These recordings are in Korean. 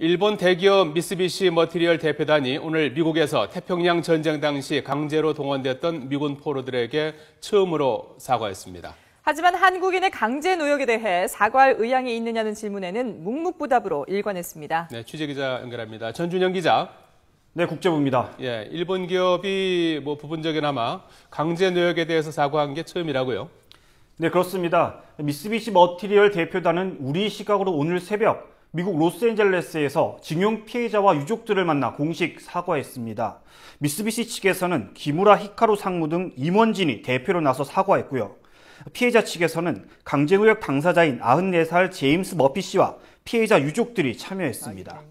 일본 대기업 미쓰비시 머티리얼 대표단이 오늘 미국에서 태평양 전쟁 당시 강제로 동원됐던 미군 포로들에게 처음으로 사과했습니다. 하지만 한국인의 강제 노역에 대해 사과할 의향이 있느냐는 질문에는 묵묵부답으로 일관했습니다. 네, 취재기자 연결합니다. 전준영 기자. 네, 국제부입니다. 예, 일본 기업이 부분적이나마 강제 노역에 대해서 사과한 게 처음이라고요? 네, 그렇습니다. 미쓰비시 머티리얼 대표단은 우리 시각으로 오늘 새벽 미국 로스앤젤레스에서 징용 피해자와 유족들을 만나 공식 사과했습니다. 미쓰비시 측에서는 기무라 히카루 상무 등 임원진이 대표로 나서 사과했고요. 피해자 측에서는 강제노역 당사자인 94살 제임스 머피 씨와 피해자 유족들이 참여했습니다.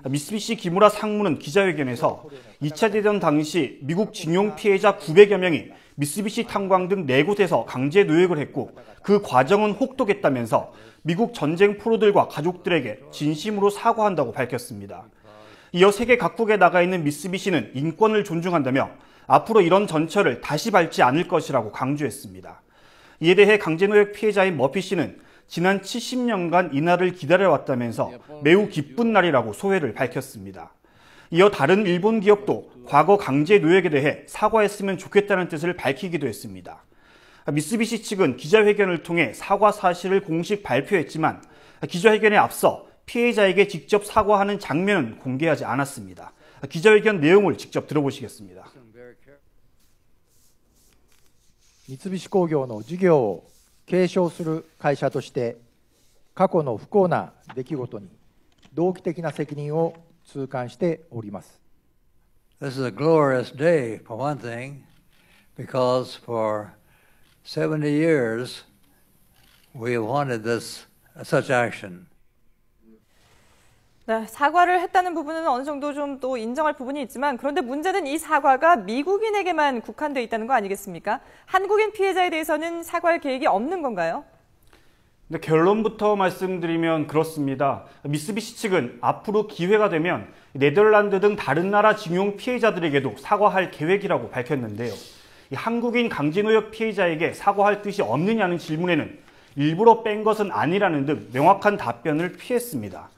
미쓰비시 기무라 상무는 기자회견에서 2차 대전 당시 미국 징용 피해자 900여 명이 미쓰비시 탄광 등 4곳에서 강제 노역을 했고 그 과정은 혹독했다면서 미국 전쟁 포로들과 가족들에게 진심으로 사과한다고 밝혔습니다. 이어 세계 각국에 나가 있는 미쓰비시는 인권을 존중한다며 앞으로 이런 전철을 다시 밟지 않을 것이라고 강조했습니다. 이에 대해 강제노역 피해자인 머피 씨는 지난 70년간 이날을 기다려왔다면서 매우 기쁜 날이라고 소회를 밝혔습니다. 이어 다른 일본 기업도 과거 강제노역에 대해 사과했으면 좋겠다는 뜻을 밝히기도 했습니다. 미쓰비시 측은 기자회견을 통해 사과 사실을 공식 발표했지만 기자회견에 앞서 피해자에게 직접 사과하는 장면은 공개하지 않았습니다. 기자회견 내용을 직접 들어보시겠습니다. 三菱工業の事業を継承する会社として過去の不幸な出来事に同期的な責任を痛感しております。 This is a glorious day for one thing, because for 70 years we have wanted such action. 네, 사과를 했다는 부분은 어느 정도 좀 또 인정할 부분이 있지만 그런데 문제는 이 사과가 미국인에게만 국한되어 있다는 거 아니겠습니까? 한국인 피해자에 대해서는 사과할 계획이 없는 건가요? 네, 결론부터 말씀드리면 그렇습니다. 미쓰비시 측은 앞으로 기회가 되면 네덜란드 등 다른 나라 징용 피해자들에게도 사과할 계획이라고 밝혔는데요. 한국인 강제노역 피해자에게 사과할 뜻이 없느냐는 질문에는 일부러 뺀 것은 아니라는 등 명확한 답변을 피했습니다.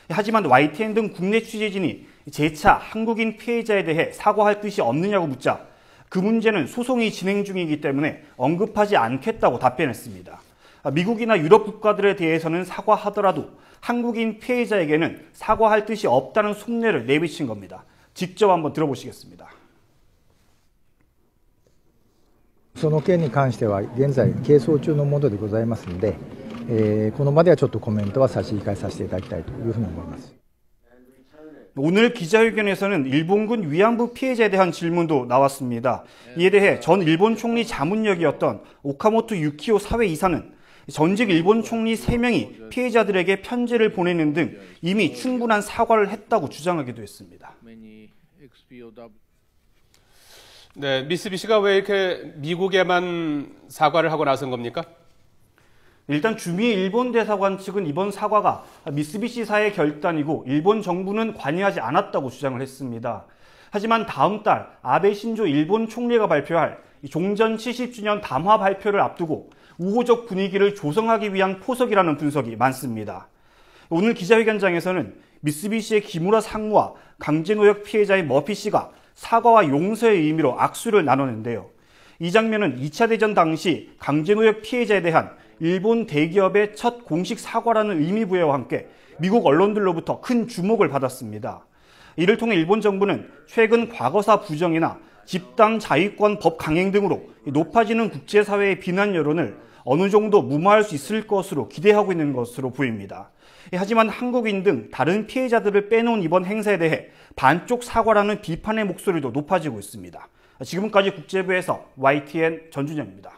하지만 YTN 등 국내 취재진이 재차 한국인 피해자에 대해 사과할 뜻이 없느냐고 묻자 그 문제는 소송이 진행 중이기 때문에 언급하지 않겠다고 답변했습니다. 미국이나 유럽 국가들에 대해서는 사과하더라도 한국인 피해자에게는 사과할 뜻이 없다는 속내를 내비친 겁니다. 직접 한번 들어보시겠습니다. その件に関しては現在係争中のものでございますので、この場ではちょっとコメントは差し控えさせていただきたいというふうに思います。 오늘 기자회견에서는 일본군 위안부 피해자에 대한 질문도 나왔습니다. 이에 대해 전 일본 총리 자문역이었던 오카모토 유키오 사회이사는 전직 일본 총리 3명이 피해자들에게 편지를 보내는 등 이미 충분한 사과를 했다고 주장하기도 했습니다. 네, 미쓰비시가 왜 이렇게 미국에만 사과를 하고 나선 겁니까? 일단 주미 일본 대사관 측은 이번 사과가 미쓰비시사의 결단이고 일본 정부는 관여하지 않았다고 주장을 했습니다. 하지만 다음 달 아베 신조 일본 총리가 발표할 종전 70주년 담화 발표를 앞두고 우호적 분위기를 조성하기 위한 포석이라는 분석이 많습니다. 오늘 기자회견장에서는 미쓰비시의 기무라 상무와 강제노역 피해자의 머피 씨가 사과와 용서의 의미로 악수를 나눴는데요. 이 장면은 2차 대전 당시 강제노역 피해자에 대한 일본 대기업의 첫 공식 사과라는 의미 부여와 함께 미국 언론들로부터 큰 주목을 받았습니다. 이를 통해 일본 정부는 최근 과거사 부정이나 집단 자위권 법 강행 등으로 높아지는 국제사회의 비난 여론을 어느 정도 무마할 수 있을 것으로 기대하고 있는 것으로 보입니다. 하지만 한국인 등 다른 피해자들을 빼놓은 이번 행사에 대해 반쪽 사과라는 비판의 목소리도 높아지고 있습니다. 지금까지 국제부에서 YTN 전준영입니다.